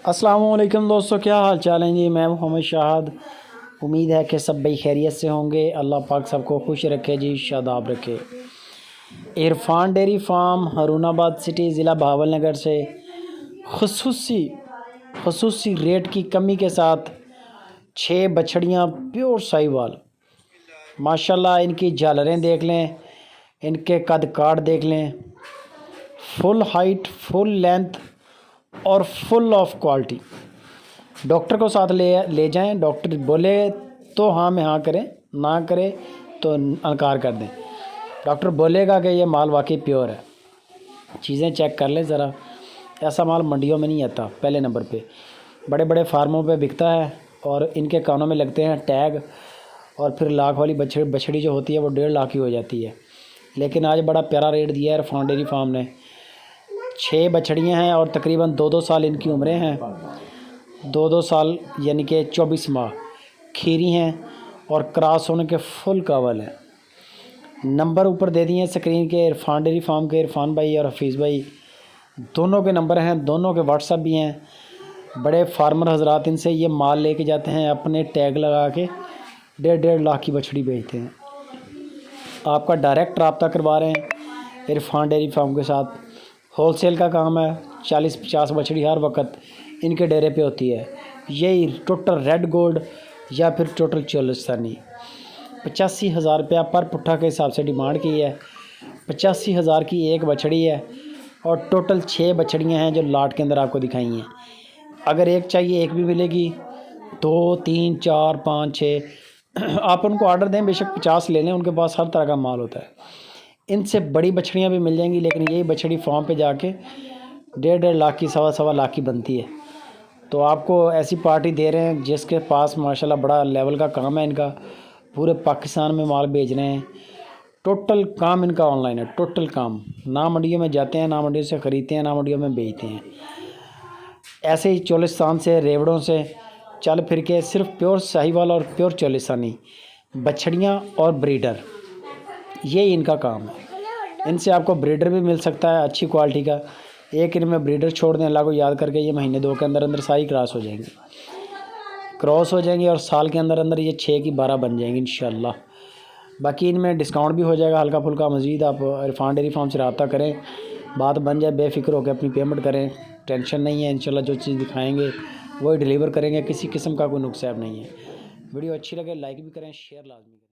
अस्सलामुअलैकुम दोस्तों, क्या हाल चाल है जी। मैं मोहम्मद शाहद। उम्मीद है कि सब भाई खैरियत से होंगे। अल्लाह पाक सबको खुश रखे जी, शादाब रखे। Irfan dairy farm Harunabad city ज़िला भावलनगर से खसूसी रेट की कमी के साथ 6 बछड़ियाँ प्योर साहिवाल, माशाल्लाह। इनकी झालरें देख लें, इनके कद काठ देख लें, फुल हाइट, फुल लेंथ और फुल ऑफ क्वालिटी। डॉक्टर को साथ ले जाएं। डॉक्टर बोले तो हाँ में हाँ करें, ना करे तो इनकार कर दें। डॉक्टर बोलेगा कि ये माल वाकई प्योर है, चीज़ें चेक कर लें ज़रा। ऐसा माल मंडियों में नहीं आता। पहले नंबर पे बड़े बड़े फार्मों पे बिकता है और इनके कानों में लगते हैं टैग, और फिर लाख वाली बछड़ी जो होती है वो 1.5 लाख की हो जाती है। लेकिन आज बड़ा प्यारा रेट दिया है इरफान डेयरी फार्म ने। 6 बछड़ियाँ हैं और तकरीबन 2-2 साल इनकी उम्रें हैं। 2-2 साल यानी कि 24 माह खीरी हैं और क्रॉस होने के फुल काबल हैं। नंबर ऊपर दे दिए स्क्रीन के। इरफान डेयरी फार्म के इरफान भाई और हफीज़ भाई दोनों के नंबर हैं, दोनों के व्हाट्सएप भी हैं। बड़े फार्मर हजरात इनसे ये माल लेके जाते हैं, अपने टैग लगा के 1.5 लाख की बछड़ी बेचते हैं। आपका डायरेक्ट रब्ता करवा रहे हैं इरफान डेयरी फार्म के साथ। होलसेल का काम है। 40-50 बछड़ी हर वक्त इनके डेरे पे होती है। यही टोटल रेड गोल्ड या फिर टोटल चोलिस्तानी 85,000 रुपया पर पुट्ठा के हिसाब से डिमांड की है। 85,000 की एक बछड़ी है और टोटल 6 बछड़ियाँ हैं जो लाट के अंदर आपको दिखाई हैं। अगर एक चाहिए एक भी मिलेगी, 2, 3, 4, 5, 6 आप उनको ऑर्डर दें, बेशक 50 ले लें, उनके पास हर तरह का माल होता है। इनसे बड़ी बछड़ियाँ भी मिल जाएंगी, लेकिन यही बछड़ी फार्म पे जाके 1.5 लाख की, 1.25 लाख की बनती है। तो आपको ऐसी पार्टी दे रहे हैं जिसके पास माशाल्लाह बड़ा लेवल का काम है इनका। पूरे पाकिस्तान में माल भेज रहे हैं। टोटल काम इनका ऑनलाइन है, टोटल काम। ना मंडियों में जाते हैं, ना मंडियों से ख़रीदते हैं, ना मंडियों में बेचते हैं। ऐसे ही चोलिस्तान से, रेवड़ों से चल फिर के सिर्फ प्योर साहिवाल और प्योर चोलिस्तानी बछड़ियाँ और ब्रीडर, ये इनका काम है। इनसे आपको ब्रीडर भी मिल सकता है अच्छी क्वालिटी का। एक इनमें ब्रीडर छोड़ दें, अल्लाह को याद करके, ये महीने 2 के अंदर अंदर सारी क्रॉस हो जाएंगी और साल के अंदर अंदर ये 6 की 12 बन जाएंगी इंशाल्लाह। बाकी इनमें डिस्काउंट भी हो जाएगा हल्का फुल्का। मज़ीद आप इरफान डेयरी फार्म से रब्ता करें, बात बन जाए, बेफ़िक्र होकर अपनी पेमेंट करें। टेंशन नहीं है, इंशाल्लाह जो चीज़ दिखाएंगे वही डिलीवर करेंगे। किसी किस्म का कोई नुकसान नहीं है। वीडियो अच्छी लगे लाइक भी करें, शेयर लाजमी करें।